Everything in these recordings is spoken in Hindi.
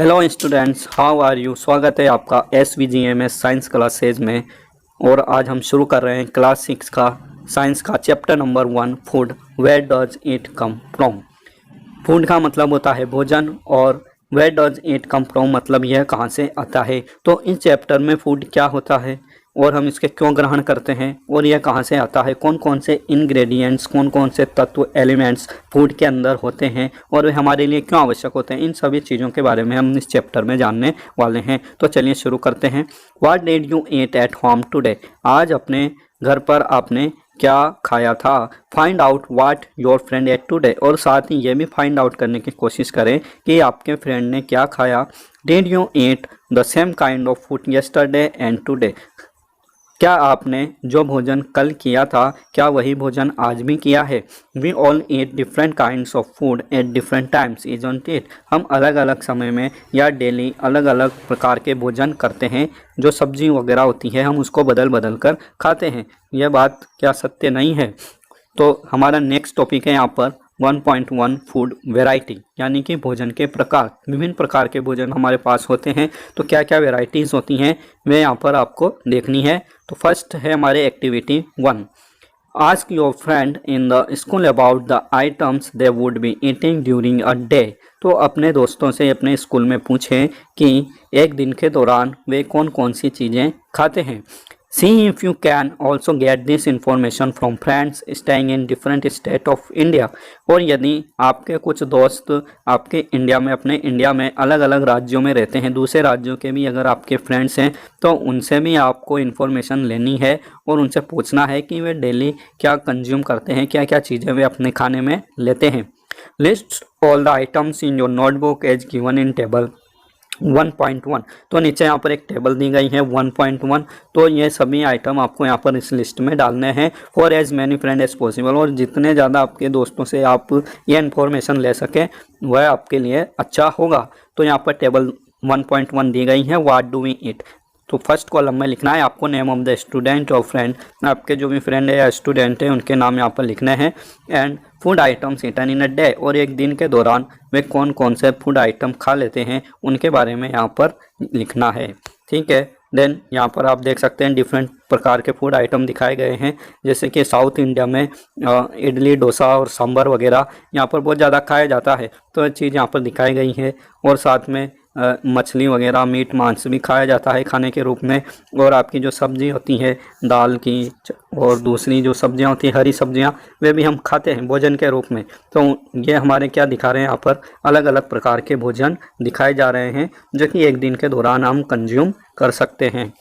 Hello students, how are you. स्वागत है आपका SVGMS साइंस क्लासेज में। और आज हम शुरू कर रहे हैं क्लास 6 का साइंस का chapter number 1 food. Where does it come from. Food का मतलब होता है भोजन और where does it come from मतलब यह कहाँ से आता है। तो इस चैप्टर में फूड क्या होता है और हम इसके क्यों ग्रहण करते हैं और यह कहाँ से आता है, कौन कौन से इंग्रेडिएंट्स, कौन कौन से तत्व एलिमेंट्स फूड के अंदर होते हैं और वे हमारे लिए क्यों आवश्यक होते हैं, इन सभी चीज़ों के बारे में हम इस चैप्टर में जानने वाले हैं। तो चलिए शुरू करते हैं। What did you eat at home today. आज अपने घर पर आपने क्या खाया था। Find out what your friend at today, और साथ ही ये भी फाइंड आउट करने की कोशिश करें कि आपके फ्रेंड ने क्या खाया। Did you eat the same kind of food yesterday and today. क्या आपने जो भोजन कल किया था क्या वही भोजन आज भी किया है। We all eat different kinds of food at different times isn't it. हम अलग अलग समय में या डेली अलग अलग प्रकार के भोजन करते हैं। जो सब्जी वगैरह होती है हम उसको बदल बदल कर खाते हैं। यह बात क्या सत्य नहीं है। तो हमारा नेक्स्ट टॉपिक है यहाँ पर 1.1 फूड वेराइटी, यानी कि भोजन के प्रकार। विभिन्न प्रकार के भोजन हमारे पास होते हैं, तो क्या क्या वेराइटीज़ होती हैं वे यहाँ पर आपको देखनी है। तो फर्स्ट है हमारे activity 1। Ask your friend in the school about the items they would be eating during a day. तो अपने दोस्तों से अपने स्कूल में पूछें कि एक दिन के दौरान वे कौन कौन सी चीज़ें खाते हैं। See if you can also get this information from friends staying in different state of India। और यदि आपके कुछ दोस्त आपके इंडिया में, अपने इंडिया में अलग अलग राज्यों में रहते हैं, दूसरे राज्यों के भी अगर आपके फ्रेंड्स हैं तो उनसे भी आपको इन्फॉर्मेशन लेनी है और उनसे पूछना है कि वे डेली क्या कंज्यूम करते हैं, क्या क्या चीज़ें वे अपने खाने में लेते हैं। List all the items in your notebook as given in table 1.1। तो नीचे यहाँ पर एक टेबल दी गई है 1.1। तो ये सभी आइटम आपको यहाँ पर इस लिस्ट में डालने हैं for as many friend as possible. और जितने ज़्यादा आपके दोस्तों से आप ये इन्फॉर्मेशन ले सकें वह आपके लिए अच्छा होगा। तो यहाँ पर टेबल 1.1 दी गई है। What do we eat. तो फर्स्ट कॉलम में लिखना है आपको नेम ऑफ द स्टूडेंट और फ्रेंड। आपके जो भी फ्रेंड है या स्टूडेंट है उनके नाम यहाँ पर लिखने हैं। And food items eaten in a day, और एक दिन के दौरान वे कौन कौन से फूड आइटम खा लेते हैं उनके बारे में यहाँ पर लिखना है। ठीक है। देन यहाँ पर आप देख सकते हैं डिफरेंट प्रकार के फूड आइटम दिखाए गए हैं, जैसे कि साउथ इंडिया में इडली, डोसा और सांभर वगैरह यहाँ पर बहुत ज़्यादा खाया जाता है। तो ये चीज़ यहाँ पर दिखाई गई है। और साथ में मछली वगैरह, मीट, मांस भी खाया जाता है खाने के रूप में। और आपकी जो सब्जी होती है दाल की और दूसरी जो सब्जियां होती हैं हरी सब्जियां, वे भी हम खाते हैं भोजन के रूप में। तो ये हमारे क्या दिखा रहे हैं यहाँ पर, अलग अलग प्रकार के भोजन दिखाए जा रहे हैं जो कि एक दिन के दौरान हम कंज्यूम कर सकते हैं।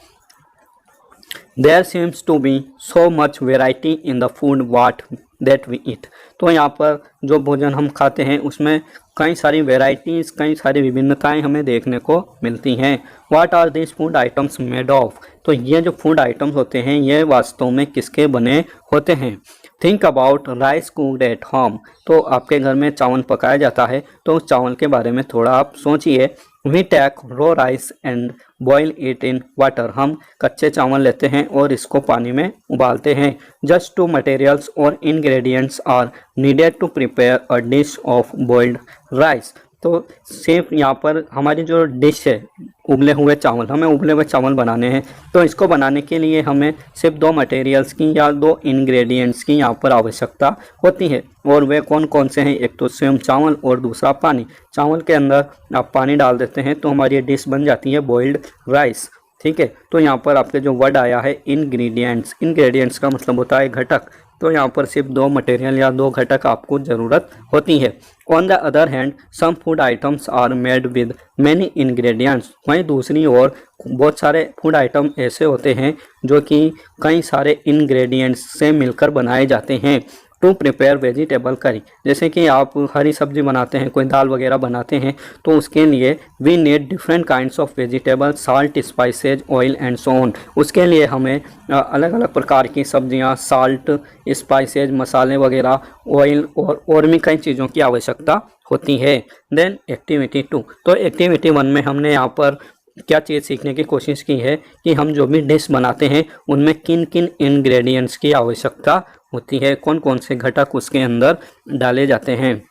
There seems to be so much variety in the food what that we eat। तो यहाँ पर जो भोजन हम खाते हैं उसमें कई सारी वेराइटीज़, कई सारी विभिन्नताएं हमें देखने को मिलती हैं। What are these food items made of। तो ये जो फूड आइटम्स होते हैं ये वास्तव में किसके बने होते हैं। Think about rice cooked eight home. तो आपके घर में चावल पकाया जाता है तो उस चावल के बारे में थोड़ा आप सोचिए। We take raw rice and boil it in water. हम कच्चे चावल लेते हैं और इसको पानी में उबालते हैं। जस्ट टू मटेरियल्स और ingredients are needed to prepare a dish of boiled rice. तो सिर्फ यहाँ पर हमारी जो डिश है उबले हुए चावल, हमें उबले हुए चावल बनाने हैं। तो इसको बनाने के लिए हमें सिर्फ 2 मटेरियल्स की या 2 इंग्रेडिएंट्स की यहाँ पर आवश्यकता होती है। और वे कौन कौन से हैं, एक तो स्वयं चावल और दूसरा पानी। चावल के अंदर आप पानी डाल देते हैं तो हमारी ये डिश बन जाती है बॉइल्ड राइस। ठीक है। तो यहाँ पर आपके जो वर्ड आया है इंग्रेडिएंट्स, इंग्रेडिएंट्स का मतलब होता है घटक। तो यहाँ पर सिर्फ 2 मटेरियल या 2 घटक आपको ज़रूरत होती है। On the other hand some food items are made with many ingredients. वहीं दूसरी ओर बहुत सारे फूड आइटम ऐसे होते हैं जो कि कई सारे इंग्रेडिएंट्स से मिलकर बनाए जाते हैं। टू प्रिपेयर वेजिटेबल करी, जैसे कि आप हरी सब्जी बनाते हैं, कोई दाल वगैरह बनाते हैं तो उसके लिए we need different kinds of vegetable, salt, spices, oil and so on. उसके लिए हमें अलग अलग प्रकार की सब्जियां, साल्ट, स्पाइसेज, मसाले वगैरह, ऑयल और भी कई चीज़ों की आवश्यकता होती है। Then activity 2। तो एक्टिविटी 1 में हमने यहाँ पर क्या चीज़ सीखने की कोशिश की है कि हम जो भी डिश बनाते हैं उनमें किन किन इंग्रेडिएंट्स की आवश्यकता होती है, कौन कौन से घटक उसके अंदर डाले जाते हैं।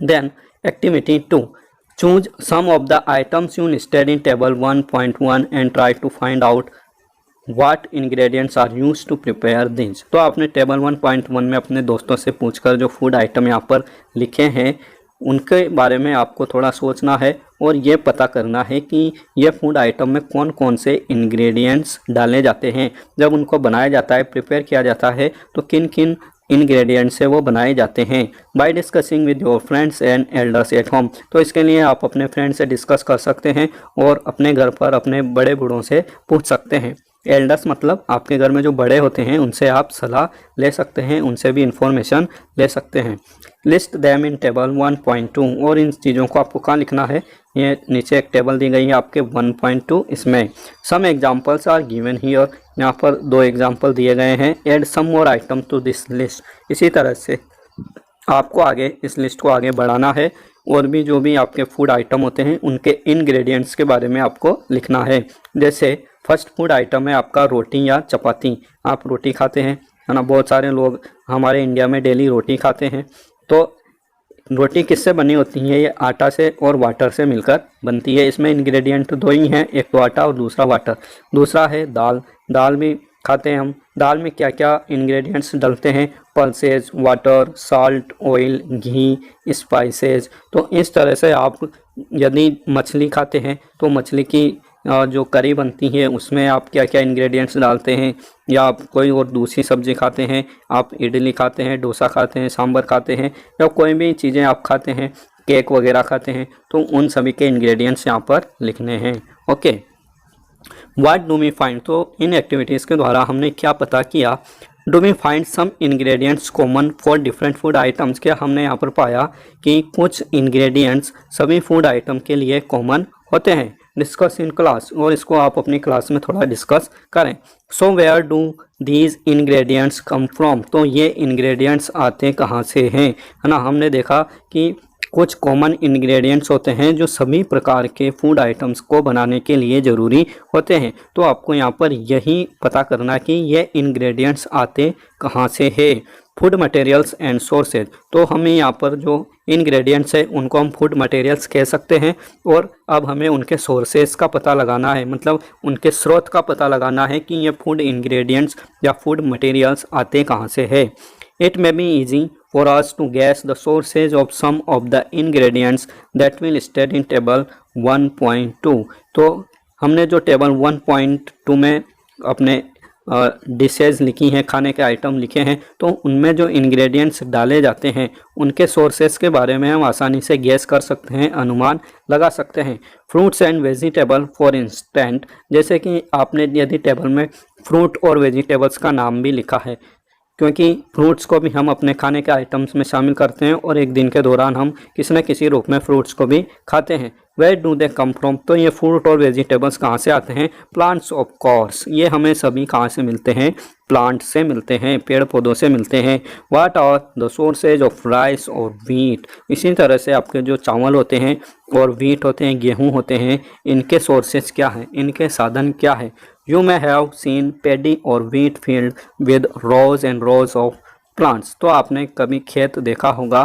Then activity 2। Choose some of the items you listed in table 1.1 and try to find out what ingredients are used to prepare these। तो आपने टेबल 1.1 में अपने दोस्तों से पूछकर जो फूड आइटम यहाँ पर लिखे हैं उनके बारे में आपको थोड़ा सोचना है और ये पता करना है कि ये फूड आइटम में कौन कौन से इंग्रेडिएंट्स डाले जाते हैं, जब उनको बनाया जाता है, प्रिपेयर किया जाता है, तो किन किन इंग्रेडिएंट्स से वो बनाए जाते हैं। By discussing with your friends and elders at home. तो इसके लिए आप अपने फ्रेंड से डिस्कस कर सकते हैं और अपने घर पर अपने बड़े बूढ़ों से पूछ सकते हैं। एल्डर्स मतलब आपके घर में जो बड़े होते हैं उनसे आप सलाह ले सकते हैं, उनसे भी इंफॉर्मेशन ले सकते हैं। List them in table 1.2। और इन चीज़ों को आपको कहाँ लिखना है, ये नीचे एक टेबल दी गई है आपके 1.2, इसमें some examples are given here. यहाँ पर 2 एग्जाम्पल दिए गए हैं। Add some more item to this list. इसी तरह से आपको आगे इस लिस्ट को आगे बढ़ाना है और भी जो भी आपके फूड आइटम होते हैं उनके इंग्रेडिएंट्स के बारे में आपको लिखना है। जैसे फर्स्ट फूड आइटम है आपका रोटी या चपाती। आप रोटी खाते हैं, है ना, बहुत सारे लोग हमारे इंडिया में डेली रोटी खाते हैं। तो रोटी किससे बनी होती है, ये आटा से और वाटर से मिलकर बनती है। इसमें इंग्रेडिएंट 2 ही हैं, एक तो आटा और दूसरा वाटर। दूसरा है दाल। दाल भी खाते हैं हम। दाल में क्या क्या इंग्रेडिएंट्स डलते हैं, पल्सेस, वाटर, साल्ट, ऑयल, घी, स्पाइसेस। तो इस तरह से आप यदि मछली खाते हैं तो मछली की जो करी बनती है उसमें आप क्या क्या इंग्रेडिएंट्स डालते हैं, या आप कोई और दूसरी सब्ज़ी खाते हैं, आप इडली खाते हैं, डोसा खाते हैं, सांभर खाते हैं, या कोई भी चीज़ें आप खाते हैं, केक वगैरह खाते हैं, तो उन सभी के इंग्रेडिएंट्स यहाँ पर लिखने हैं। Okay, what do we find. तो इन एक्टिविटीज़ के द्वारा हमने क्या पता किया, do we find some ingredients common for different food items. क्या हमने यहाँ पर पाया कि कुछ इंग्रेडिएंट्स सभी फूड आइटम के लिए कॉमन होते हैं। डिस्कस इन क्लास, और इसको आप अपनी क्लास में थोड़ा डिस्कस करें। So where do these ingredients come from. तो ये इंग्रेडिएंट्स आते कहाँ से हैं, है ना। हमने देखा कि कुछ कॉमन इंग्रेडिएंट्स होते हैं जो सभी प्रकार के फूड आइटम्स को बनाने के लिए ज़रूरी होते हैं। तो आपको यहाँ पर यही पता करना कि ये इंग्रेडिएंट्स आते कहाँ से है। Food materials and sources. तो हमें यहाँ पर जो इंग्रेडिएंट्स है उनको हम फूड मटेरियल्स कह सकते हैं, और अब हमें उनके सोर्सेज का पता लगाना है, मतलब उनके स्रोत का पता लगाना है कि ये फूड इंग्रेडिएंट्स या फूड मटेरियल्स आते कहाँ से है। It may be easy for us to guess the sources of some of the ingredients that we listed in table 1.2। तो हमने जो टेबल 1.2 में अपने डिशेज़ लिखी हैं, खाने के आइटम लिखे हैं, तो उनमें जो इंग्रेडिएंट्स डाले जाते हैं उनके सोर्सेस के बारे में हम आसानी से गेस कर सकते हैं, अनुमान लगा सकते हैं। Fruits and vegetable for instant. जैसे कि आपने यदि टेबल में फ्रूट और वेजिटेबल्स का नाम भी लिखा है, क्योंकि फ्रूट्स को भी हम अपने खाने के आइटम्स में शामिल करते हैं और एक दिन के दौरान हम किसी न किसी रूप में फ्रूट्स को भी खाते हैं। Where do they come from. तो ये फ्रूट और वेजिटेबल्स कहाँ से आते हैं, प्लांट्स ऑफ कोर्स। ये हमें सभी कहाँ से मिलते हैं, प्लांट से मिलते हैं, पेड़ पौधों से मिलते हैं। What are the sources of rice और व्हीट। इसी तरह से आपके जो चावल होते हैं और व्हीट होते हैं, गेहूँ होते हैं, इनके सोर्सेज क्या हैं, इनके साधन क्या है। You may have seen paddy or wheat field with rows and rows of plants। तो आपने कभी खेत देखा होगा,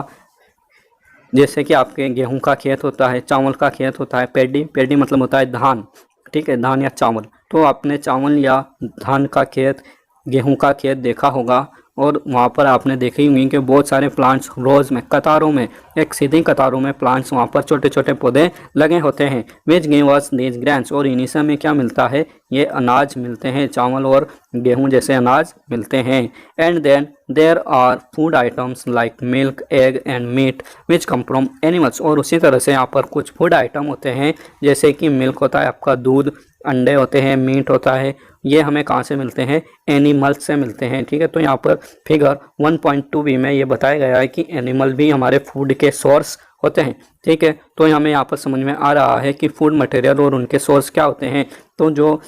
जैसे कि आपके गेहूं का खेत होता है, चावल का खेत होता है। पैडी मतलब होता है धान, ठीक है, धान या चावल। तो आपने चावल या धान का खेत, गेहूं का खेत देखा होगा, और वहाँ पर आपने देखी होंगी कि बहुत सारे प्लांट्स रोज़ में, कतारों में, एक सीधी कतारों में प्लांट्स वहाँ पर छोटे छोटे पौधे लगे होते हैं। विच गिव अस दीज ग्रेन्स। और इन्हीं से हमें क्या मिलता है, ये अनाज मिलते हैं, चावल और गेहूं जैसे अनाज मिलते हैं। And then there are food items like milk, egg and meat which come from animals. और उसी तरह से यहाँ पर कुछ फूड आइटम होते हैं, जैसे कि मिल्क होता है आपका दूध, अंडे होते हैं, मीट होता है, ये हमें कहाँ से मिलते हैं, एनिमल्स से मिलते हैं। ठीक है, तो यहाँ पर फिगर 1.2b में ये बताया गया है कि एनिमल भी हमारे फूड के सोर्स होते हैं। ठीक है, तो हमें यहाँ पर समझ में आ रहा है कि फूड मटेरियल और उनके सोर्स क्या होते हैं। तो जो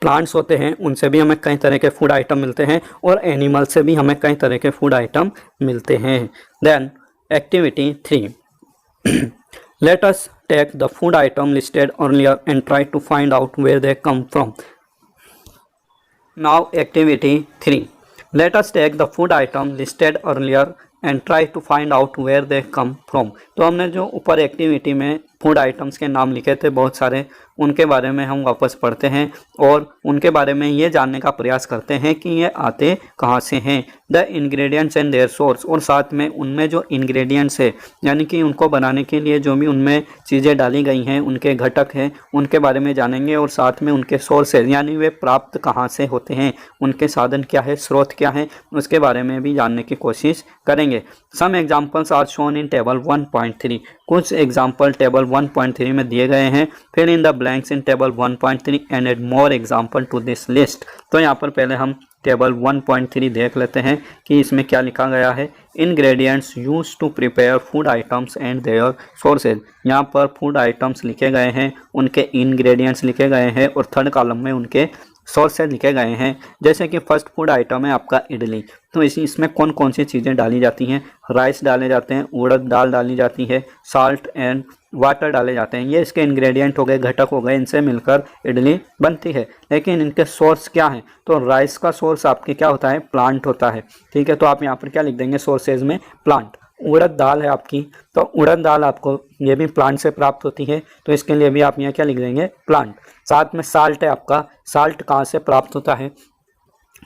प्लांट्स होते हैं उनसे भी हमें कई तरह के फूड आइटम मिलते हैं, और एनिमल से भी हमें कई तरह के फूड आइटम मिलते हैं। Then activity 3 let us take the food item listed earlier and try to find out where they come from। Now activity 3, let us take the food item listed earlier and try to find out where they come from. तो हमने जो ऊपर एक्टिविटी में फूड आइटम्स के नाम लिखे थे बहुत सारे, उनके बारे में हम वापस पढ़ते हैं और उनके बारे में ये जानने का प्रयास करते हैं कि ये आते कहाँ से हैं, the ingredients and their source, और साथ में उनमें जो इंग्रेडिएंट्स है यानी कि उनको बनाने के लिए जो भी उनमें चीज़ें डाली गई हैं, उनके घटक हैं, उनके बारे में जानेंगे और साथ में उनके सोर्सेज यानी वे प्राप्त कहाँ से होते हैं, उनके साधन क्या है, स्रोत क्या है, उसके बारे में भी जानने की कोशिश करेंगे। Some examples are shown in table 1.3, कुछ एग्जाम्पल टेबल 1.3 में दिए गए हैं। Fill in the blanks in table 1.3 and add more example to this list. तो यहाँ पर पहले हम टेबल 1.3 देख लेते हैं कि इसमें क्या लिखा गया है। Ingredients used to prepare food items and their sources. यहाँ पर फूड आइटम्स लिखे गए हैं, उनके इंग्रेडिएंट्स लिखे गए हैं और थर्ड कॉलम में उनके सोर्सेज लिखे गए हैं। जैसे कि फर्स्ट फूड आइटम है आपका इडली, तो इसमें कौन कौन सी चीज़ें डाली जाती हैं, राइस डाले जाते हैं, उड़द दाल डाली जाती है, साल्ट एंड वाटर डाले जाते हैं। ये इसके इंग्रेडिएंट हो गए, घटक हो गए, इनसे मिलकर इडली बनती है। लेकिन इनके सोर्स क्या हैं, तो राइस का सोर्स आपके क्या होता है, प्लांट होता है। ठीक है, तो आप यहाँ पर क्या लिख देंगे सोर्सेज में, प्लांट। उड़द दाल है आपकी, तो उड़द दाल आपको ये भी प्लांट से प्राप्त होती है, तो इसके लिए भी आप यहाँ क्या लिख देंगे, प्लांट। साथ में साल्ट है आपका, साल्ट कहाँ से प्राप्त होता है,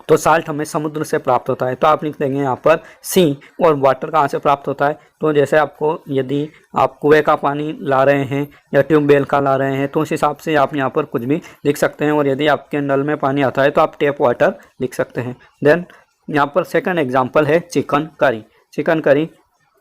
तो साल्ट हमें समुद्र से प्राप्त होता है, तो आप लिख देंगे यहाँ पर सी। और वाटर कहाँ से प्राप्त होता है, तो जैसे आपको यदि आप कुएं का पानी ला रहे हैं या ट्यूबवेल का ला रहे हैं तो उस हिसाब से आप यहाँ पर कुछ भी लिख सकते हैं। और यदि आपके नल में पानी आता है तो आप टैप वाटर लिख सकते हैं। देन यहाँ पर सेकंड एग्जांपल है chicken curry. Chicken curry,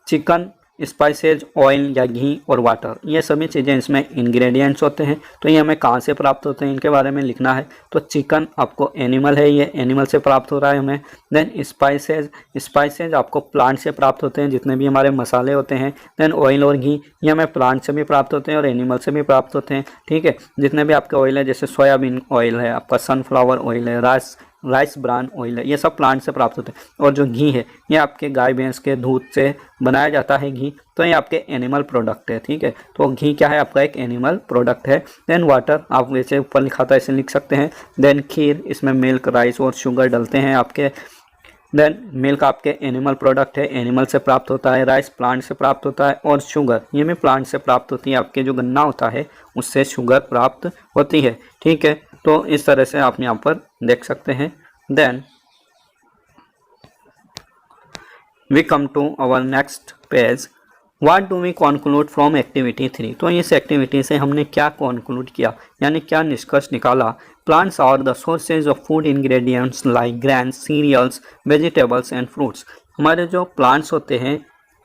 chicken spices, oil या घी और वाटर, ये सभी चीज़ें इसमें इंग्रेडिएंट्स होते हैं। तो ये हमें कहाँ से प्राप्त होते हैं इनके बारे में लिखना है। तो चिकन आपको एनिमल है, ये एनिमल से प्राप्त हो रहा है हमें। देन स्पाइसेज, स्पाइसेज आपको प्लांट से प्राप्त होते हैं, जितने भी हमारे मसाले होते हैं। देन ऑयल और घी, ये हमें प्लांट से भी प्राप्त होते हैं और एनिमल से भी प्राप्त होते हैं। ठीक है, जितने भी आपके ऑयल है, जैसे सोयाबीन ऑयल है, आपका सनफ्लावर ऑयल है, राइस ब्रान ऑयल है, ये सब प्लांट से प्राप्त होते हैं। और जो घी है ये आपके गाय भैंस के दूध से बनाया जाता है घी, तो ये आपके एनिमल प्रोडक्ट है। ठीक है, तो घी क्या है, आपका एक एनिमल प्रोडक्ट है। देन वाटर, आप वैसे ऊपर लिखा था ऐसे लिख सकते हैं। देन खीर, इसमें मिल्क, राइस और शुगर डलते हैं आपके। देन मिल्क आपके एनिमल प्रोडक्ट है, एनिमल से प्राप्त होता है। राइस प्लांट से प्राप्त होता है और शुगर ये भी प्लांट से प्राप्त होती है। आपके जो गन्ना होता है उससे शुगर प्राप्त होती है। ठीक है, तो इस तरह से आप यहाँ पर देख सकते हैं। Then we come to our next page. What do we conclude from activity 3। तो इस एक्टिविटी से हमने क्या कॉन्क्लूड किया, यानी क्या निष्कर्ष निकाला। Plants are the sources of food ingredients like grains, cereals, vegetables and fruits. हमारे जो प्लांट्स होते हैं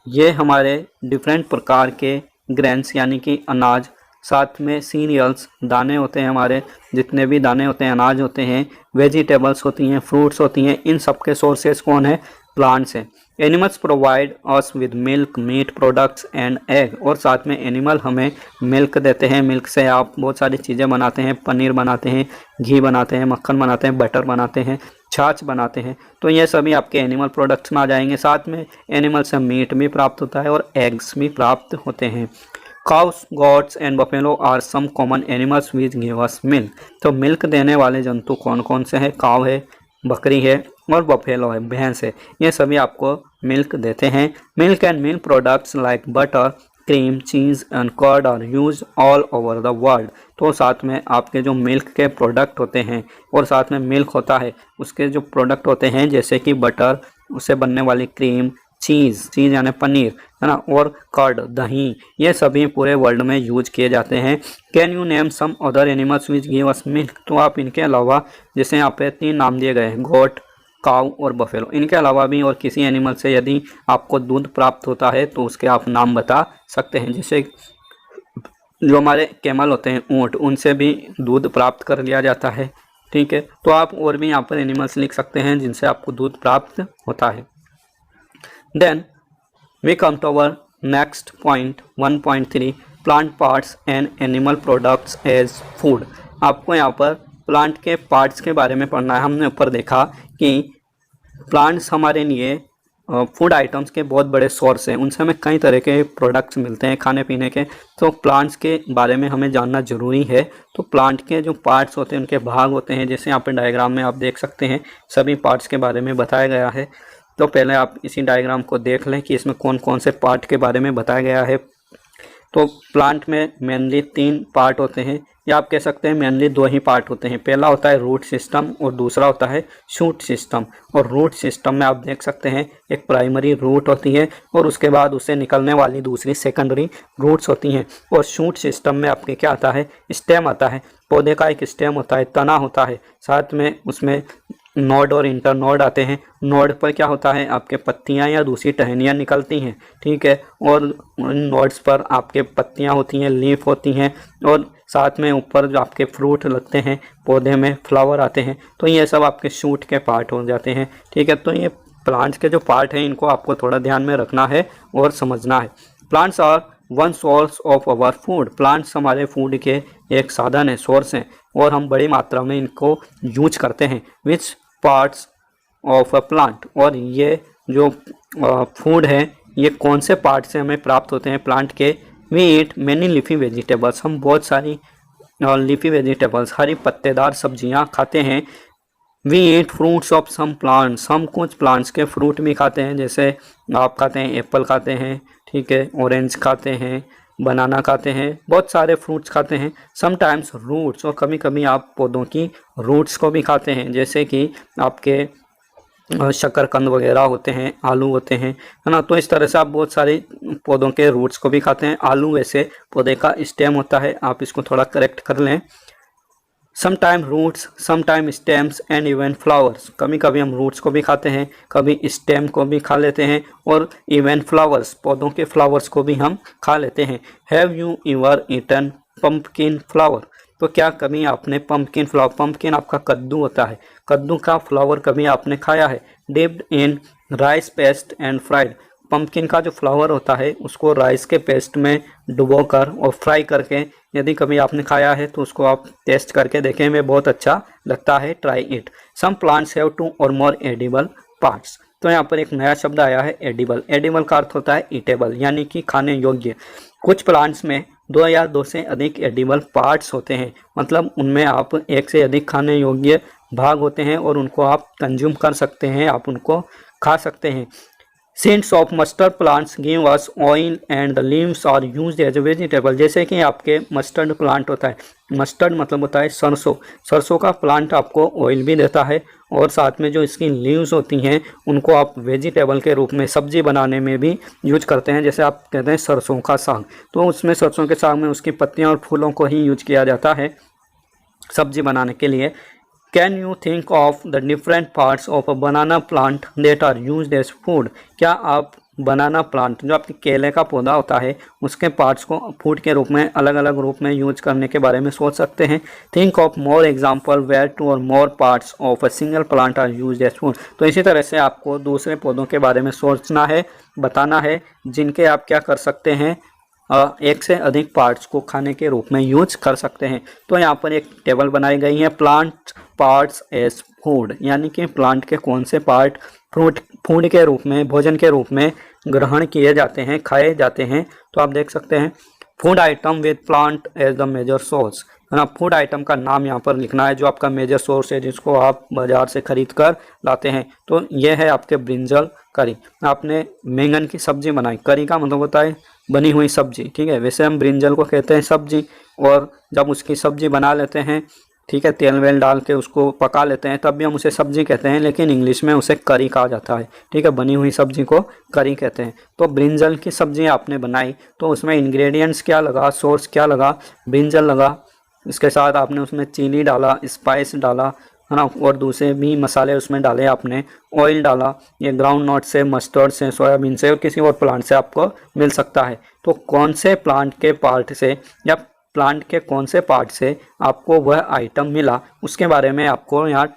ये हमारे डिफरेंट प्रकार के ग्रेन्स यानी कि अनाज, साथ में सीरियल्स दाने होते हैं, हमारे जितने भी दाने होते हैं अनाज होते हैं, वेजिटेबल्स होती हैं, फ्रूट्स होती हैं, इन सब के सोर्सेज कौन है, प्लांट्स हैं। Animals provide us with milk, meat products and egg. और साथ में एनिमल हमें मिल्क देते हैं, मिल्क से आप बहुत सारी चीज़ें बनाते हैं, पनीर बनाते हैं, घी बनाते हैं, मक्खन बनाते हैं, बटर बनाते हैं, छाछ बनाते हैं। तो ये सभी आपके एनिमल प्रोडक्ट्स में आ जाएंगे। साथ में एनिमल से मीट भी प्राप्त होता है और एग्स भी प्राप्त होते हैं। Cows, goats and buffalo are some common animals which give us milk. तो मिल्क देने वाले जंतु कौन कौन से हैं, काव है, बकरी है और बफेलो है, भैंस है, ये सभी आपको मिल्क देते हैं। Milk and milk products like butter, cream, cheese and curd are used all over the world. तो साथ में आपके जो मिल्क के प्रोडक्ट होते हैं और साथ में मिल्क होता है उसके जो प्रोडक्ट होते हैं जैसे कि बटर, उससे बनने वाली क्रीम, चीज़ यानी पनीर है ना, और कर्ड दही, ये सभी पूरे वर्ल्ड में यूज किए जाते हैं। Can you name some other animals which give us milk. तो आप इनके अलावा जैसे यहाँ पे 3 नाम दिए गए हैं, गोट, काऊ और बफेलो, इनके अलावा भी और किसी एनिमल से यदि आपको दूध प्राप्त होता है तो उसके आप नाम बता सकते हैं। जैसे जो हमारे कैमल होते हैं, ऊँट, उनसे भी दूध प्राप्त कर लिया जाता है। ठीक है, तो आप और भी यहाँ पर एनिमल्स लिख सकते हैं जिनसे आपको दूध प्राप्त होता है। Then we come to our next point 1.3 plant parts and animal products as food। आपको यहाँ पर प्लांट के पार्ट्स के बारे में पढ़ना है। हमने ऊपर देखा कि प्लांट्स हमारे लिए फूड आइटम्स के बहुत बड़े सोर्स हैं, उनसे हमें कई तरह के प्रोडक्ट्स मिलते हैं खाने पीने के। तो प्लांट्स के बारे में हमें जानना ज़रूरी है। तो प्लांट के जो पार्ट्स होते हैं उनके भाग होते हैं, जैसे यहाँ पे डायग्राम में आप देख सकते हैं सभी पार्ट्स के बारे में बताया गया है। तो पहले आप इसी डायग्राम को देख लें कि इसमें कौन कौन से पार्ट के बारे में बताया गया है। तो प्लांट में मेनली 3 पार्ट होते हैं, या आप कह सकते हैं मेनली 2 ही पार्ट होते हैं। पहला होता है रूट सिस्टम और दूसरा होता है शूट सिस्टम। और रूट सिस्टम में आप देख सकते हैं एक प्राइमरी रूट होती है और उसके बाद उससे निकलने वाली दूसरी सेकेंडरी रूट्स होती हैं। और शूट सिस्टम में आपके क्या आता है, स्टेम आता है। पौधे का एक स्टेम होता है, तना होता है, साथ में उसमें नोड और इंटर नोड आते हैं। नोड पर क्या होता है, आपके पत्तियां या दूसरी टहनियाँ निकलती हैं, ठीक है। और नोड्स पर आपके पत्तियां होती हैं, लीफ होती हैं, और साथ में ऊपर जो आपके फ्रूट लगते हैं, पौधे में फ्लावर आते हैं। तो ये सब आपके शूट के पार्ट हो जाते हैं, ठीक है। तो ये प्लांट्स के जो पार्ट हैं इनको आपको थोड़ा ध्यान में रखना है और समझना है। Plants are one source of our food. Plants हमारे फूड के एक साधन है, सोर्स हैं, और हम बड़ी मात्रा में इनको यूज करते हैं। Which parts of a plant, और ये जो फूड है ये कौन से पार्ट से हमें प्राप्त होते हैं प्लांट के। We eat many leafy vegetables, हम बहुत सारी लीफी वेजिटेबल्स, हरी पत्तेदार सब्जियां खाते हैं। We eat fruits of some plants, हम कुछ प्लांट्स के फ्रूट भी खाते हैं, जैसे आप खाते हैं एप्पल खाते हैं, ठीक है, ऑरेंज खाते हैं, बनाना खाते हैं, बहुत सारे फ्रूट्स खाते हैं। समटाइम्स रूट्स, और कभी कभी आप पौधों की रूट्स को भी खाते हैं, जैसे कि आपके शकरकंद वगैरह होते हैं, आलू होते हैं, है ना। तो इस तरह से आप बहुत सारे पौधों के रूट्स को भी खाते हैं। आलू वैसे पौधे का स्टेम होता है, आप इसको थोड़ा करेक्ट कर लें। Sometime roots, sometime stems and even flowers, कभी कभी हम रूट्स को भी खाते हैं, कभी स्टेम को भी खा लेते हैं, और इवन फ्लावर्स, पौधों के फ्लावर्स को भी हम खा लेते हैं। Have you ever eaten pumpkin flower, तो क्या कभी आपने पंपकिन फ्लावर, पंपकिन आपका कद्दू होता है, कद्दू का फ्लावर कभी आपने खाया है। Dipped in rice paste and fried, pumpkin का जो फ्लावर होता है उसको राइस के पेस्ट में डुबोकर और फ्राई करके यदि कभी आपने खाया है तो उसको आप टेस्ट करके देखें, में बहुत अच्छा लगता है। Try it. Some plants have 2 और मोर एडिबल पार्ट्स, तो यहाँ पर एक नया शब्द आया है एडिबल। एडिबल का अर्थ होता है ईटेबल, यानी कि खाने योग्य। कुछ प्लांट्स में 2 या 2 से अधिक एडिबल पार्ट्स होते हैं, मतलब उनमें आप 1 से अधिक खाने योग्य भाग होते हैं और उनको आप कंज्यूम कर सकते हैं, आप उनको खा सकते हैं। Seeds of mustard plants give us oil and the leaves are used as a vegetable, जैसे कि आपके मस्टर्ड प्लांट होता है, मस्टर्ड मतलब होता है सरसों, सरसों का प्लांट आपको ऑयल भी देता है, और साथ में जो इसकी लीव्स होती हैं उनको आप वेजिटेबल के रूप में सब्जी बनाने में भी यूज करते हैं। जैसे आप कहते हैं सरसों का साग, तो उसमें सरसों के साग में उसकी पत्तियां और फूलों को ही यूज किया जाता है सब्जी बनाने के लिए। Can you think of the different parts of a banana plant that are used as food, क्या आप बनाना प्लांट, जो आपके केले का पौधा होता है, उसके पार्ट्स को फूड के रूप में अलग अलग रूप में यूज करने के बारे में सोच सकते हैं। Think of more example where 2 और more parts of a single plant are used as food, तो इसी तरह से आपको दूसरे पौधों के बारे में सोचना है, बताना है, जिनके आप क्या कर सकते हैं, 1 से अधिक पार्ट्स को खाने के रूप में यूज कर सकते हैं। तो यहाँ पर एक टेबल बनाई गई है, प्लांट पार्ट्स एज फूड, यानी कि प्लांट के कौन से पार्ट फूड के रूप में, भोजन के रूप में ग्रहण किए जाते हैं, खाए जाते हैं। तो आप देख सकते हैं food item with plant as the major source, है ना। फूड आइटम का नाम यहाँ पर लिखना है, जो आपका मेजर सोर्स है, जिसको आप बाजार से खरीद कर लाते हैं। तो ये है आपके ब्रिंजल करी, आपने बैंगन की सब्जी बनाई, करी का मतलब होता है बनी हुई सब्जी, ठीक है। वैसे हम ब्रिंजल को कहते हैं सब्जी, और जब उसकी सब्जी बना लेते हैं, ठीक है, तेल वेल डाल के उसको पका लेते हैं, तब भी हम उसे सब्जी कहते हैं, लेकिन इंग्लिश में उसे करी कहा जाता है, ठीक है। बनी हुई सब्जी को करी कहते हैं। तो ब्रिंजल की सब्जी आपने बनाई, तो उसमें इंग्रेडिएंट्स क्या लगा, सोर्स क्या लगा, ब्रिंजल लगा, इसके साथ आपने उसमें चीनी डाला, स्पाइस डाला, है ना, और दूसरे भी मसाले उसमें डाले आपने, ऑयल डाला, ये ग्राउंड नट से, मस्टर्ड से, सोयाबीन से और किसी और प्लांट से आपको मिल सकता है। तो कौन से प्लांट के पार्ट से या प्लांट के कौन से पार्ट से आपको वह आइटम मिला, उसके बारे में आपको यहाँ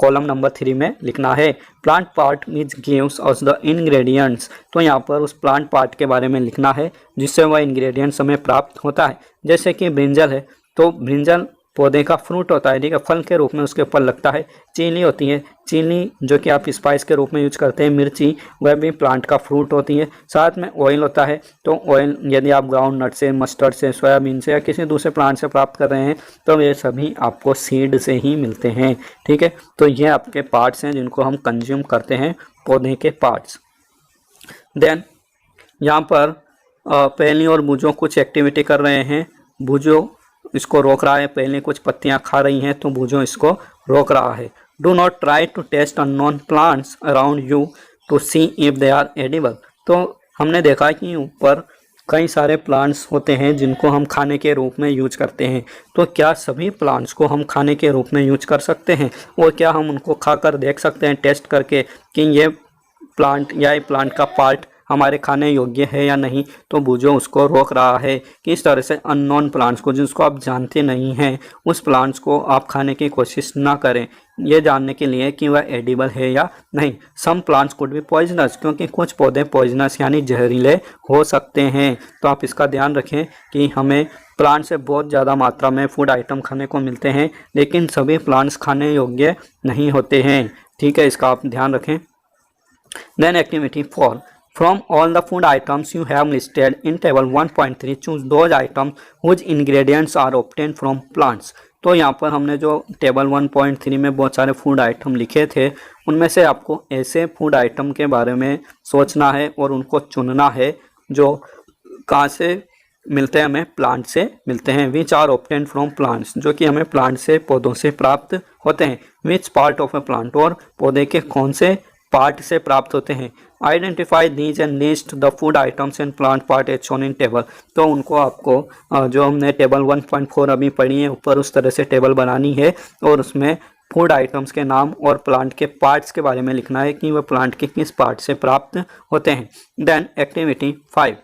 कॉलम नंबर 3 में लिखना है। Plant part which gives us the ingredients, तो यहाँ पर उस प्लांट पार्ट के बारे में लिखना है जिससे वह इंग्रेडिएंट्स हमें प्राप्त होता है। जैसे कि ब्रिंजल है, तो ब्रिंजल पौधे का फ्रूट होता है, ठीक है, फल के रूप में उसके ऊपर लगता है। चीनी होती है, चीनी जो कि आप स्पाइस के रूप में यूज करते हैं, मिर्ची, वह भी प्लांट का फ्रूट होती है। साथ में ऑयल होता है, तो ऑयल यदि आप ग्राउंड नट से, मस्टर्ड से, सोयाबीन से या किसी दूसरे प्लांट से प्राप्त कर रहे हैं, तो ये सभी आपको सीड से ही मिलते हैं, ठीक है। तो ये आपके पार्ट्स हैं जिनको हम कंज्यूम करते हैं पौधे के पार्ट्स। देन यहाँ पर पहली और भुजो कुछ एक्टिविटी कर रहे हैं। भुजो इसको रोक रहा है, पहले कुछ पत्तियां खा रही हैं तो भुजो इसको रोक रहा है। Do not try to taste unknown plants around you to see if they are edible. तो हमने देखा कि ऊपर कई सारे प्लांट्स होते हैं जिनको हम खाने के रूप में यूज करते हैं। तो क्या सभी प्लांट्स को हम खाने के रूप में यूज कर सकते हैं और क्या हम उनको खाकर देख सकते हैं टेस्ट करके कि ये प्लांट या ये प्लांट का पार्ट हमारे खाने योग्य है या नहीं। तो भुजो उसको रोक रहा है कि इस तरह से अननोन प्लांट्स को, जिसको आप जानते नहीं हैं, उस प्लांट्स को आप खाने की कोशिश ना करें ये जानने के लिए कि वह एडिबल है या नहीं। Some plants could be poisonous, क्योंकि कुछ पौधे पॉइजनस यानी जहरीले हो सकते हैं। तो आप इसका ध्यान रखें कि हमें प्लांट से बहुत ज़्यादा मात्रा में फूड आइटम खाने को मिलते हैं, लेकिन सभी प्लांट्स खाने योग्य नहीं होते हैं। ठीक है, इसका आप ध्यान रखें। Then activity 4, from all the food items you have listed in table 1.3 choose those items whose ingredients are obtained from plants। तो यहाँ पर हमने जो टेबल 1.3 में बहुत सारे फूड आइटम लिखे थे उनमें से आपको ऐसे फूड आइटम के बारे में सोचना है और उनको चुनना है जो कहाँ से मिलते हैं, हमें प्लांट से मिलते हैं। Which are obtained from plants, जो कि हमें प्लांट से, पौधों से प्राप्त होते हैं। Which part of A plant, और पौधे के कौन से पार्ट से प्राप्त होते हैं। Identify these and list the food items and plant part as shown in table. तो उनको आपको जो हमने टेबल 1.4 अभी पढ़ी है ऊपर उस तरह से टेबल बनानी है और उसमें फूड आइटम्स के नाम और प्लांट के पार्ट्स के बारे में लिखना है कि वह प्लांट के किस पार्ट से प्राप्त होते हैं। Then activity 5,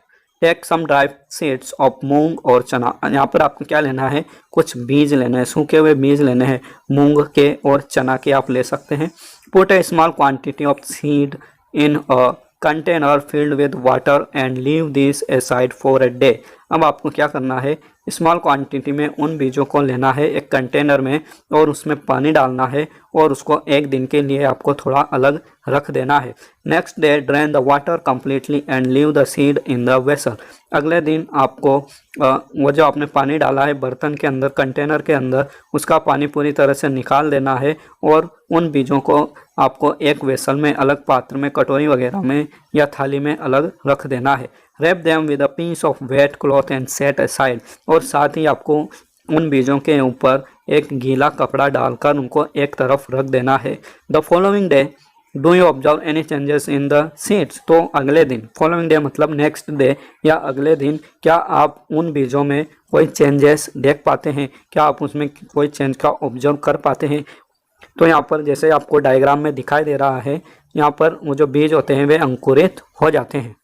take some dry seeds of moong और चना। यहाँ पर आपको क्या लेना है, कुछ बीज लेना है, सूखे हुए बीज लेने हैं मूंग के और चना के आप ले सकते हैं। Put A small quantity of seed in a container filled with water and leave this aside for a day. अब आपको क्या करना है, स्मॉल क्वांटिटी में उन बीजों को लेना है एक कंटेनर में और उसमें पानी डालना है और उसको एक दिन के लिए आपको थोड़ा अलग रख देना है। Next day drain the water completely and leave the seed in the vessel. अगले दिन आपको वो जो आपने पानी डाला है बर्तन के अंदर, कंटेनर के अंदर, उसका पानी पूरी तरह से निकाल देना है और उन बीजों को आपको एक वेसल में, अलग पात्र में, कटोरी वगैरह में या थाली में अलग रख देना है। Wrap them with a piece of wet cloth and set aside. और साथ ही आपको उन बीजों के ऊपर एक गीला कपड़ा डालकर उनको एक तरफ रख देना है। The following day do you observe any changes in the seeds. तो अगले दिन, फॉलोइंग डे मतलब नेक्स्ट डे या अगले दिन, क्या आप उन बीजों में कोई चेंजेस देख पाते हैं, क्या आप उसमें कोई चेंज का ऑब्जर्व कर पाते हैं। तो यहाँ पर जैसे आपको डायग्राम में दिखाई दे रहा है, यहाँ पर वो जो बीज होते हैं वे अंकुरित हो जाते हैं।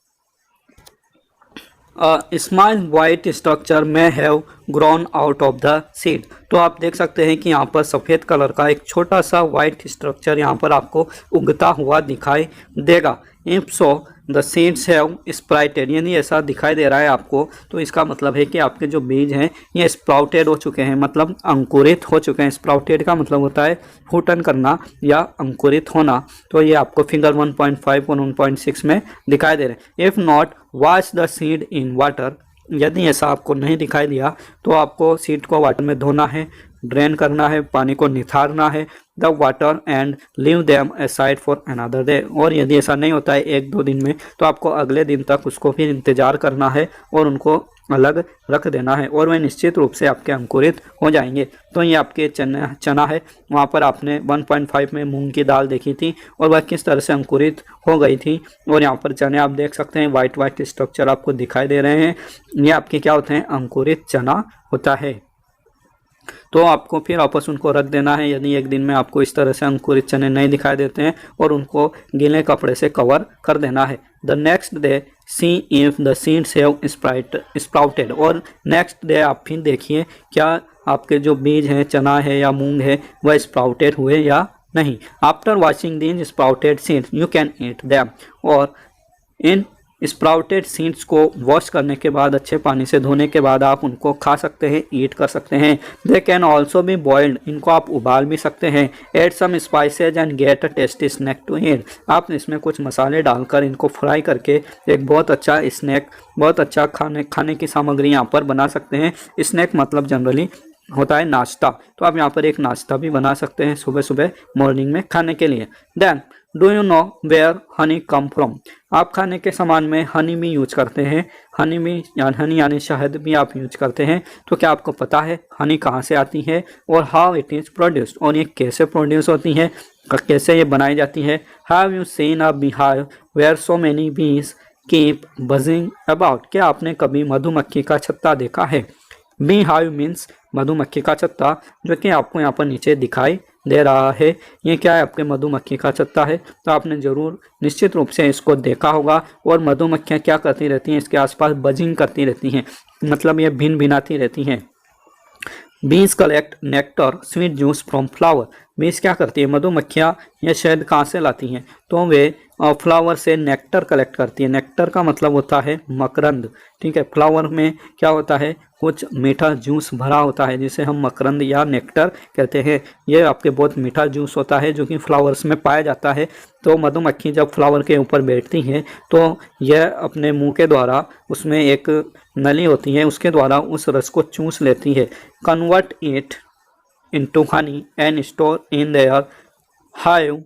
स्मॉल वाइट स्ट्रक्चर में have grown out of the seed. तो आप देख सकते हैं कि यहाँ पर सफ़ेद कलर का एक छोटा सा वाइट स्ट्रक्चर यहाँ पर आपको उगता हुआ दिखाई देगा। If so the seeds have sprouted, यानी ऐसा दिखाई दे रहा है आपको, तो इसका मतलब है कि आपके जो बीज हैं ये स्प्राउटेड हो चुके हैं, मतलब अंकुरित हो चुके हैं। स्प्राउटेड का मतलब होता है फूटन करना या अंकुरित होना। तो ये आपको फिगर 1.5 और 1.6 में दिखाई दे रहे हैं। If not wash the seed in water, यदि ऐसा आपको नहीं दिखाई दिया तो आपको सीड को वाटर में धोना है, ड्रेन करना है, पानी को निथारना है the water and leave them aside for another day. और यदि ऐसा नहीं होता है 1-2 दिन में तो आपको अगले दिन तक उसको फिर इंतज़ार करना है और उनको अलग रख देना है और वे निश्चित रूप से आपके अंकुरित हो जाएंगे। तो ये आपके चना है, वहाँ पर आपने 1.5 में मूंग की दाल देखी थी और वह किस तरह से अंकुरित हो गई थी। और यहाँ पर चने आप देख सकते हैं, वाइट स्ट्रक्चर आपको दिखाई दे रहे हैं, ये आपके क्या होते हैं, अंकुरित चना होता है। तो आपको फिर वापस उनको रख देना है यदि एक दिन में आपको इस तरह से अंकुरित चने नहीं दिखाई देते हैं, और उनको गीले कपड़े से कवर कर देना है। The next day see if the seeds have sprouted. और नेक्स्ट डे आप फिर देखिए क्या आपके जो बीज हैं, चना है या मूंग है, वह स्प्राउटेड हुए या नहीं। After washing these sprouted seeds you can eat them. और इन स्प्राउटेड सीड्स को वॉश करने के बाद, अच्छे पानी से धोने के बाद आप उनको खा सकते हैं, ईट कर सकते हैं। They can also be boiled, इनको आप उबाल भी सकते हैं। Add some spices and get a tasty snack to eat. आप इसमें कुछ मसाले डालकर इनको फ्राई करके एक बहुत अच्छा स्नैक, बहुत अच्छा खाने की सामग्री यहाँ पर बना सकते हैं। स्नैक मतलब जनरली होता है नाश्ता, तो आप यहाँ पर एक नाश्ता भी बना सकते हैं सुबह सुबह मॉर्निंग में खाने के लिए। Then do you know where honey come from, आप खाने के सामान में हनी भी यूज करते हैं, हनी भी हनी यानी शहद भी आप यूज करते हैं। तो क्या आपको पता है हनी कहाँ से आती है और हाउ इट इज़ प्रोड्यूस्ड, और ये कैसे प्रोड्यूस होती है, कैसे ये बनाई जाती है। Have you seen a beehive where so many bees keep buzzing about, क्या आपने कभी मधुमक्खी का छत्ता देखा है। बी हाइव मीन्स मधुमक्खी का छत्ता, जो कि आपको यहाँ पर नीचे दिखाई दे रहा है। ये क्या है, आपके मधुमक्खी का छत्ता है। तो आपने ज़रूर निश्चित रूप से इसको देखा होगा। और मधुमक्खियाँ क्या करती रहती हैं, इसके आसपास बजिंग करती रहती हैं, मतलब ये भिन भिनाती रहती हैं। बीज collect nectar sweet juice from flower, बीज क्या करती है, मधुमक्खियाँ ये शहद कहाँ से लाती हैं, तो वे फ्लावर से नेक्टर कलेक्ट करती है। नेक्टर का मतलब होता है मकरंद, ठीक है। फ्लावर में क्या होता है, कुछ मीठा जूस भरा होता है जिसे हम मकरंद या नेक्टर कहते हैं। ये आपके बहुत मीठा जूस होता है जो कि फ्लावर्स में पाया जाता है। तो मधुमक्खी जब फ्लावर के ऊपर बैठती हैं तो यह अपने मुंह के द्वारा, उसमें एक नली होती है, उसके द्वारा उस रस को चूस लेती है। Convert it into honey and store in their hive,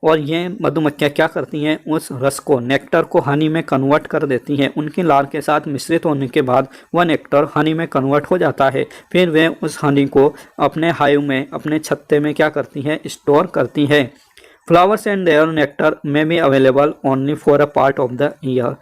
और ये मधुमक्खियाँ क्या करती हैं, उस रस को, नेक्टर को हनी में कन्वर्ट कर देती हैं। उनकी लार के साथ मिश्रित होने के बाद वह नेक्टर हनी में कन्वर्ट हो जाता है। फिर वे उस हनी को अपने हाइव में, अपने छत्ते में क्या करती हैं, स्टोर करती हैं। फ्लावर्स एंड देयर नेक्टर में be available only for a part of the year,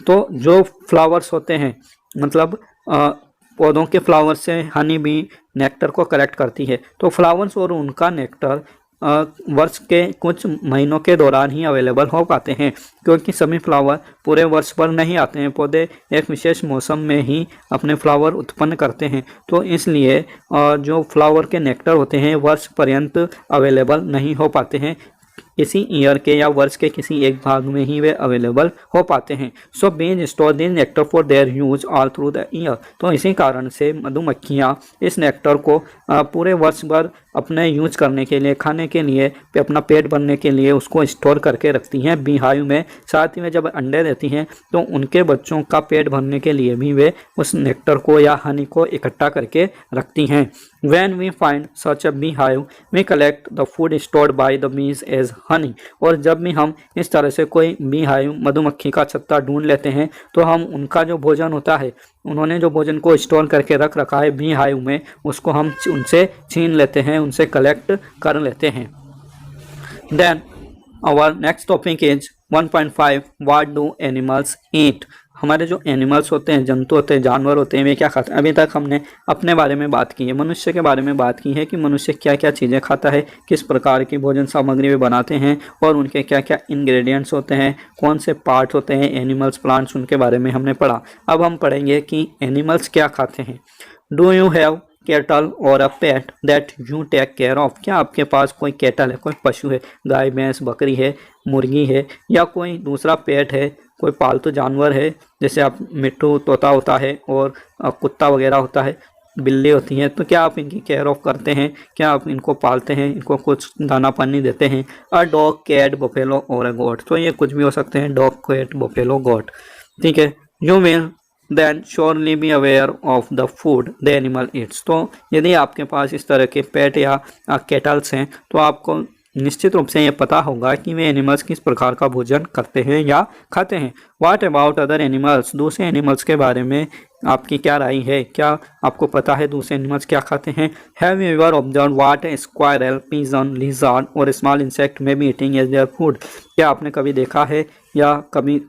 तो जो फ्लावर्स होते हैं, मतलब पौधों के फ्लावर से हनी भी नेक्टर को कलेक्ट करती है। तो फ्लावर्स और उनका नेक्टर वर्ष के कुछ महीनों के दौरान ही अवेलेबल हो पाते हैं, क्योंकि सभी फ्लावर पूरे वर्ष भर नहीं आते हैं। पौधे एक विशेष मौसम में ही अपने फ्लावर उत्पन्न करते हैं, तो इसलिए जो फ्लावर के नेक्टर होते हैं वर्ष पर्यंत अवेलेबल नहीं हो पाते हैं, किसी ईयर के या वर्ष के किसी एक भाग में ही वे अवेलेबल हो पाते हैं। सो बीज store this nectar for their use all through the year, तो इसी कारण से मधुमक्खियाँ इस नेक्टर को पूरे वर्ष भर अपने यूज करने के लिए, खाने के लिए, अपना पेट भरने के लिए उसको स्टोर करके रखती हैं बी हाइव में। साथ ही में जब अंडे देती हैं तो उनके बच्चों का पेट भरने के लिए भी वे उस नेक्टर को या हनी को इकट्ठा करके रखती हैं। When we find such a beehive, we collect the food stored by the bees as honey, और जब भी हम इस तरह से कोई बी हाइव, मधुमक्खी का छत्ता ढूंढ लेते हैं तो हम उनका जो भोजन होता है, उन्होंने जो भोजन को स्टोर करके रख रखा है बी हाइव में, उसको हम उनसे छीन लेते हैं, उनसे कलेक्ट कर लेते हैं। Then our next topic is 1.5 What do animals eat? हमारे जो एनिमल्स होते हैं, जंतु होते हैं, जानवर होते हैं, वे क्या खाते हैं। अभी तक हमने अपने बारे में बात की है, मनुष्य के बारे में बात की है कि मनुष्य क्या क्या चीज़ें खाता है, किस प्रकार की भोजन सामग्री वे बनाते हैं और उनके क्या क्या इंग्रेडिएंट्स होते हैं, कौन से पार्ट होते हैं, एनिमल्स, प्लांट्स, उनके बारे में हमने पढ़ा। अब हम पढ़ेंगे कि एनिमल्स क्या खाते हैं। डू यू हैव कैटल और a pet that you take care of, क्या आपके पास कोई कैटल है, कोई पशु है, गाय, भैंस, बकरी है, मुर्गी है, या कोई दूसरा पेट है, कोई पालतू जानवर है, जैसे आप मिट्टू, तोता होता है और कुत्ता वगैरह होता है, बिल्ली होती हैं, तो क्या आप इनकी केयर ऑफ करते हैं, क्या आप इनको पालते हैं, इनको कुछ दाना पानी देते हैं। अ डॉग, कैट, बफेलो और अ गोट, तो ये कुछ भी हो सकते हैं, डॉग, कैट, बफेलो, गोट, ठीक है। You will then surely be aware of the food the animal eats, तो यदि आपके पास इस तरह के पेट या कैटल्स हैं तो आपको निश्चित रूप से ये पता होगा कि वे एनिमल्स किस प्रकार का भोजन करते हैं या खाते हैं। व्हाट अबाउट अदर एनिमल्स, दूसरे एनिमल्स के बारे में आपकी क्या राय है, क्या आपको पता है दूसरे एनिमल्स क्या खाते हैं। Have you ever observe what a squirrel, pigeon, lizard और small insect may be eating as their food, क्या आपने कभी देखा है या कभी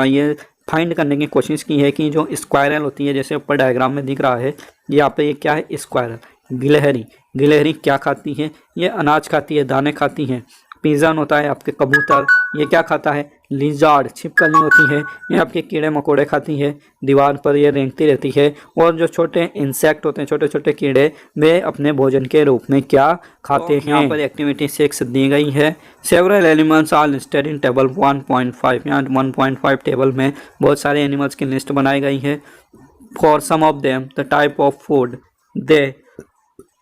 ये फाइंड करने की कोशिश की है कि जो स्क्वायरल होती है, जैसे ऊपर डायग्राम में दिख रहा है, यहाँ पे ये क्या है, स्क्वायरल। गिलहरी, गिलहरी क्या खाती है, ये अनाज खाती है, दाने खाती हैं। पिजन होता है आपके कबूतर, ये क्या खाता है, लिजार्ड, छिपकली होती है, ये आपके कीड़े मकोड़े खाती है, दीवार पर ये रेंगती रहती है। और जो छोटे इंसेक्ट होते हैं, छोटे छोटे कीड़े, वे अपने भोजन के रूप में क्या खाते हैं। यहाँ पर एक्टिविटी 6 दी गई है। Several animals are listed in table 1.5, यहाँ 1.5 टेबल में बहुत सारे एनिमल्स की लिस्ट बनाई गई है। For some of them the type of food they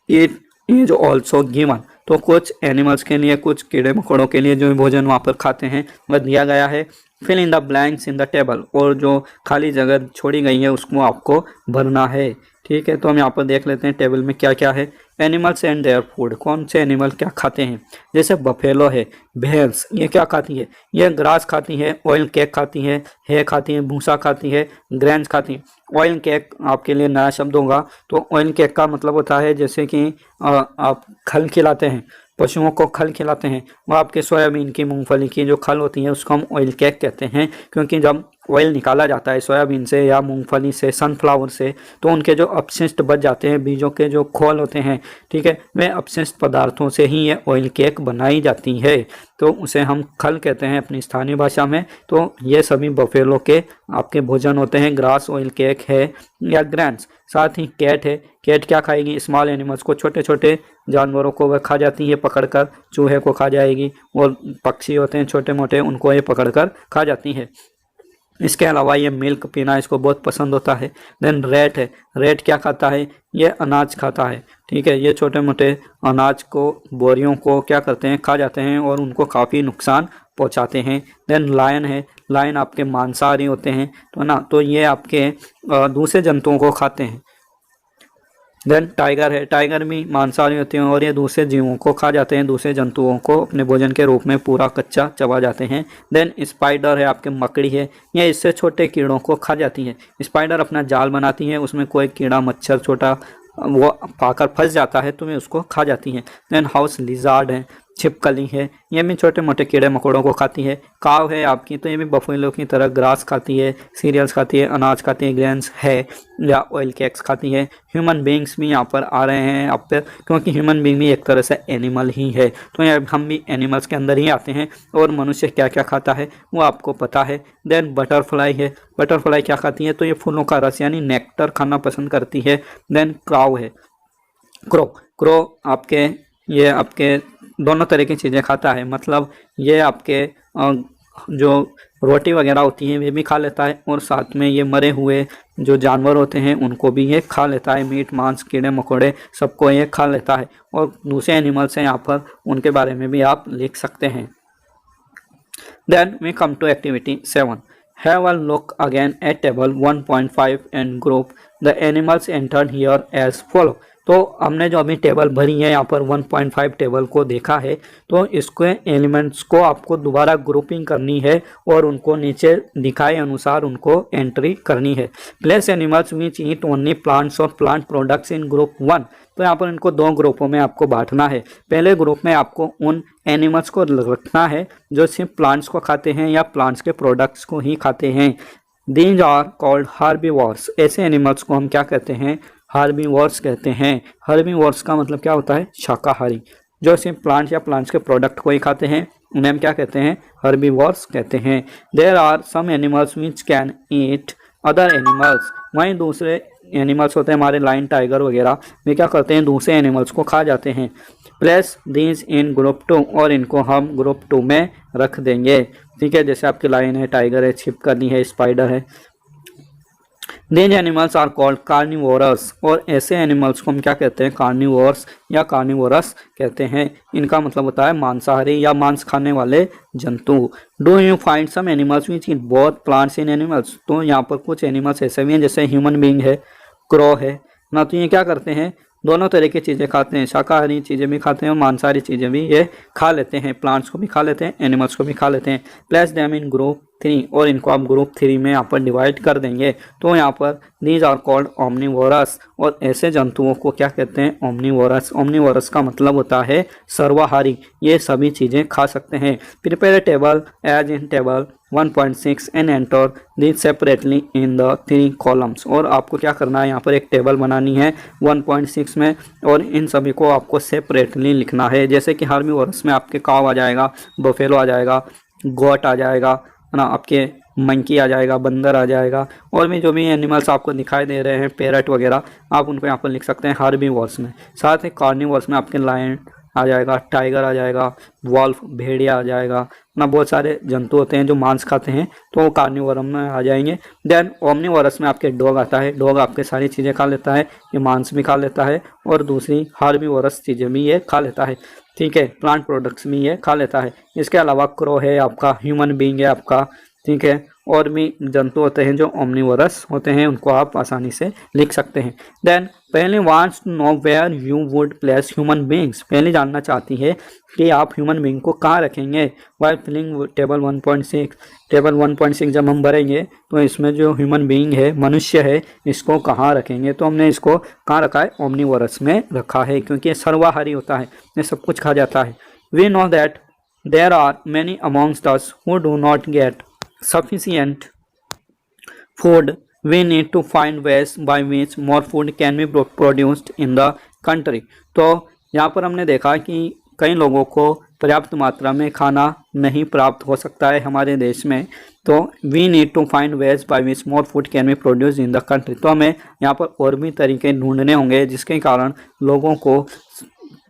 eat is also given, तो कुछ एनिमल्स के लिए, कुछ कीड़े मकोड़ों के लिए जो भोजन वहाँ पर खाते हैं वह दिया गया है। Fill in the blanks in the table, और जो खाली जगह छोड़ी गई है उसको आपको भरना है, ठीक है, तो हम यहाँ पर देख लेते हैं टेबल में क्या क्या है। एनिमल्स एंड देयर फूड, कौन से एनिमल क्या खाते हैं। जैसे बफेलो है, भैंस, ये क्या खाती है, ये ग्रास खाती है, ऑयल केक खाती है खाती है, भूसा खाती है, ग्रेन्स खाती है। ऑयल केक आपके लिए नया शब्द होगा। तो ऑयल केक का मतलब होता है जैसे कि आप खल खिलाते हैं, पशुओं को खल खिलाते हैं, वो आपके सोयाबीन की, मूंगफली की जो खल होती है उसको हम ऑयल केक कहते हैं। क्योंकि जब ऑयल निकाला जाता है सोयाबीन से या मूंगफली से, सनफ्लावर से, तो उनके जो अपशिष्ट बच जाते हैं, बीजों के जो खोल होते हैं, ठीक है, वे अपशिष्ट पदार्थों से ही ये ऑयल केक बनाई जाती है। तो उसे हम खल कहते हैं अपनी स्थानीय भाषा में। तो ये सभी बफेलो के आपके भोजन होते हैं। ग्रास, ऑयल केक है या ग्रैंड्स। साथ ही कैट है, कैट क्या खाएगी, स्मॉल एनिमल्स को, छोटे छोटे जानवरों को वह खा जाती है पकड़कर, चूहे को खा जाएगी, और पक्षी होते हैं छोटे मोटे, उनको ये पकड़कर खा जाती है। इसके अलावा ये मिल्क पीना इसको बहुत पसंद होता है। देन रेट है, रेट क्या खाता है, ये अनाज खाता है, ठीक है, ये छोटे मोटे अनाज को, बोरियों को क्या करते हैं, खा जाते हैं और उनको काफ़ी नुकसान पहुंचाते हैं। देन लायन है, लायन आपके मांसाहारी होते हैं, तो ना, तो ये आपके दूसरे जंतुओं को खाते हैं। देन टाइगर है, टाइगर भी मांसाहारी होते हैं और ये दूसरे जीवों को खा जाते हैं, दूसरे जंतुओं को अपने भोजन के रूप में पूरा कच्चा चबा जाते हैं। देन स्पाइडर है, आपके मकड़ी है, ये इससे छोटे कीड़ों को खा जाती है। स्पाइडर अपना जाल बनाती है, उसमें कोई कीड़ा मच्छर छोटा वो पाकर फंस जाता है तो वे उसको खा जाती हैं। देन हाउस लिजार्ड है, छिपकली है, ये भी छोटे मोटे कीड़े मकोड़ों को खाती है। काव है आपकी, तो ये भी बफेलो की तरह ग्रास खाती है, सीरियल्स खाती है, अनाज खाती है, ग्रेन्स है या ऑयल केक्स खाती है। ह्यूमन बींग्स भी यहाँ पर आ रहे हैं आप पर, क्योंकि ह्यूमन बींग भी एक तरह से एनिमल ही है, तो ये हम भी एनिमल्स के अंदर ही आते हैं। और मनुष्य क्या क्या खाता है वो आपको पता है। देन बटरफ्लाई है, बटरफ्लाई क्या खाती है, तो ये फूलों का रस यानी नेक्टर खाना पसंद करती है। देन क्राउ है, क्रो, क्रो आपके, ये आपके दोनों तरह की चीज़ें खाता है, मतलब ये आपके जो रोटी वगैरह होती है वे भी खा लेता है, और साथ में ये मरे हुए जो जानवर होते हैं उनको भी ये खा लेता है, मीट मांस कीड़े मकोड़े सबको ये खा लेता है। और दूसरे एनिमल्स हैं यहाँ पर, उनके बारे में भी आप लिख सकते हैं। Then we come to activity 7। Have a look again at table 1.5 and group the animals entered here as follow। तो हमने जो अभी टेबल भरी है यहाँ पर 1.5 टेबल को देखा है, तो इसके एलिमेंट्स को आपको दोबारा ग्रुपिंग करनी है और उनको नीचे दिखाए अनुसार उनको एंट्री करनी है। Place animals which eat only plants और प्लांट प्रोडक्ट्स इन ग्रुप 1। तो यहाँ पर इनको दो ग्रुपों में आपको बांटना है। पहले ग्रुप में आपको उन एनिमल्स को रखना है जो सिर्फ प्लांट्स को खाते हैं या प्लांट्स के प्रोडक्ट्स को ही खाते हैं। These are called herbivores. ऐसे एनिमल्स को हम क्या कहते हैं, हार्बीवोर्स कहते हैं। हार्बीवोर्स का मतलब क्या होता है, शाकाहारी, जो सिर्फ प्लांट्स या प्लांट्स के प्रोडक्ट को ही खाते हैं, उन्हें हम क्या कहते हैं, हर्बीवोर्स कहते हैं। There are some animals which can eat other animals. वहीं दूसरे एनिमल्स होते हैं हमारे लायन, टाइगर वगैरह, वे क्या करते हैं, दूसरे एनिमल्स को खा जाते हैं। प्लेस दीज इन ग्रुप 2, और इनको हम ग्रुप 2 में रख देंगे, ठीक है। जैसे आपके लायन है, टाइगर है, छिपकली है, स्पाइडर है। These animals are called carnivorous. और ऐसे एनिमल्स को हम क्या कहते हैं, कार्निवोर्स या कार्निवोरस कहते हैं। इनका मतलब होता है मांसाहारी या मांस खाने वाले जंतु। Do you find some animals which eat both plants in animals. तो यहाँ पर कुछ एनिमल्स ऐसे भी हैं, जैसे ह्यूमन बीइंग है, क्रो है ना, तो ये क्या करते हैं, दोनों तरह की चीज़ें खाते हैं, शाकाहारी चीज़ें भी खाते हैं और मांसाहारी चीज़ें भी ये खा लेते हैं, प्लांट्स को भी खा लेते हैं, एनिमल्स को भी खा लेते हैं। प्लेस देम इन ग्रुप 3, और इनको आप ग्रुप 3 में यहाँ पर डिवाइड कर देंगे। तो यहाँ पर दीज आर कॉल्ड ओमनीवोरस, और ऐसे जंतुओं को क्या कहते हैं, ओमनीवोरस। ओमनीवोरस का मतलब होता है सर्वाहारी, ये सभी चीज़ें खा सकते हैं। Prepare a table as in table 1.6 and enter these separately in the 3 columns. और आपको क्या करना है, यहाँ पर एक टेबल बनानी है 1.6 में, और इन सभी को आपको सेपरेटली लिखना है। जैसे कि हार्बीवोरस में आपके काव आ जाएगा, बफेलो आ जाएगा, गोट आ जाएगा, है ना, आपके मंकी आ जाएगा, बंदर आ जाएगा, और भी जो भी एनिमल्स आपको दिखाई दे रहे हैं, पैरट वगैरह, आप उनको यहाँ पर लिख सकते हैं हार्बीवोर्स में। साथ ही कार्निवोर्स में आपके लायन आ जाएगा, टाइगर आ जाएगा, वॉल्फ भेड़िया आ जाएगा ना, बहुत सारे जंतु होते हैं जो मांस खाते हैं, तो वो कार्निवोरस में आ जाएंगे। देन ओमनीवोरस में आपके डॉग आता है। डॉग आपके सारी चीज़ें खा लेता है, ये मांस भी खा लेता है और दूसरी हार्बीवोरस चीज़ें भी ये खा लेता है, ठीक है, प्लांट प्रोडक्ट्स भी ये खा लेता है। इसके अलावा क्रो है आपका, ह्यूमन बीइंग है आपका, ठीक है, और भी जंतु होते हैं जो ओमनिवोरस होते हैं, उनको आप आसानी से लिख सकते हैं। Then Paheli wants to know where you would place human beings, Paheli जानना चाहती है कि आप ह्यूमन बींग को कहाँ रखेंगे। वाइल फिलिंग टेबल 1.6, टेबल 1.6 जब हम भरेंगे तो इसमें जो ह्यूमन बीइंग है, मनुष्य है, इसको कहाँ रखेंगे। तो हमने इसको कहाँ रखा है, ओमनिवोरस में रखा है, क्योंकि ये सर्वाहारी होता है, ये सब कुछ खा जाता है। We know that there are many amongst us who do not get sufficient food. We need to find ways by which more food can be produced in the country. तो यहाँ पर हमने देखा कि कई लोगों को पर्याप्त मात्रा में खाना नहीं प्राप्त हो सकता है हमारे देश में, तो we need to find ways by which more food can be produce in the country. तो हमें यहाँ पर और भी तरीके ढूंढने होंगे जिसके कारण लोगों को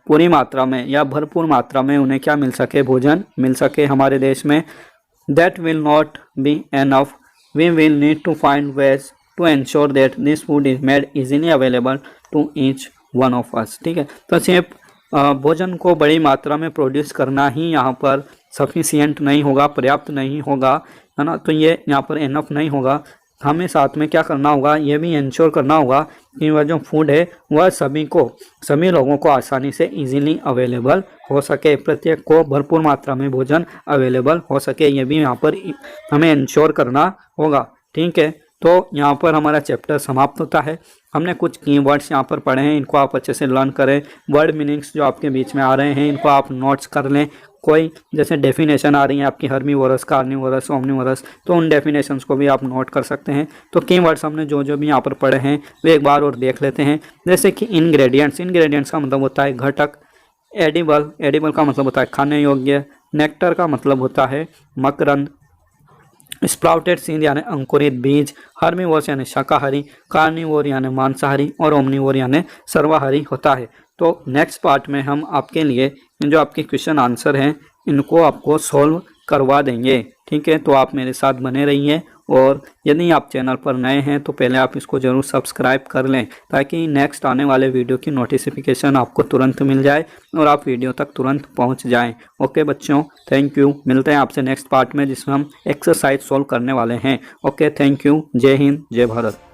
पूरी मात्रा में या भरपूर मात्रा में उन्हें क्या मिल सके, भोजन मिल सके हमारे देश में। That will not be enough. We will need to find ways to ensure that this food is made easily available to each one of us. ठीक है, तो सिर्फ भोजन को बड़ी मात्रा में प्रोड्यूस करना ही यहाँ पर सफिशियंट नहीं होगा, पर्याप्त नहीं होगा, है ना। तो ये यहाँ पर इनफ नहीं होगा, हमें साथ में क्या करना होगा, ये भी इंश्योर करना होगा कि वह जो फूड है वह सभी लोगों को आसानी से इजीली अवेलेबल हो सके, प्रत्येक को भरपूर मात्रा में भोजन अवेलेबल हो सके, ये भी यहाँ पर हमें इंश्योर करना होगा। ठीक है, तो यहाँ पर हमारा चैप्टर समाप्त होता है। हमने कुछ कीवर्ड्स यहाँ पर पढ़े हैं, इनको आप अच्छे से लर्न करें। वर्ड मीनिंग्स जो आपके बीच में आ रहे हैं इनको आप नोट्स कर लें। कोई जैसे डेफिनेशन आ रही है आपकी हर्बीवोरस, कार्निवोरस, ओमनिवोरस, तो उन डेफिनेशंस को भी आप नोट कर सकते हैं। तो कीवर्ड्स हमने जो भी यहाँ पर पढ़े हैं वे एक बार और देख लेते हैं। जैसे कि इंग्रेडिएंट्स का मतलब होता है घटक। एडिबल का मतलब होता है खाने योग्य। नेक्टर का मतलब होता है मकरंद। स्प्राउटेड सीड यानी अंकुरित बीज। हर्बीवोरस यानी शाकाहारी। कार्निवोर यानी मांसाहारी। और ओमनिवोर यानी सर्वाहारी होता है। तो नेक्स्ट पार्ट में हम आपके लिए जो आपके क्वेश्चन आंसर हैं इनको आपको सॉल्व करवा देंगे। ठीक है, तो आप मेरे साथ बने रहिए, और यदि आप चैनल पर नए हैं तो पहले आप इसको ज़रूर सब्सक्राइब कर लें ताकि नेक्स्ट आने वाले वीडियो की नोटिफिकेशन आपको तुरंत मिल जाए और आप वीडियो तक तुरंत पहुंच जाएं। ओके बच्चों, थैंक यू। मिलते हैं आपसे नेक्स्ट पार्ट में जिसमें हम एक्सरसाइज सॉल्व करने वाले हैं। Okay, thank you. जय हिंद, जय भारत।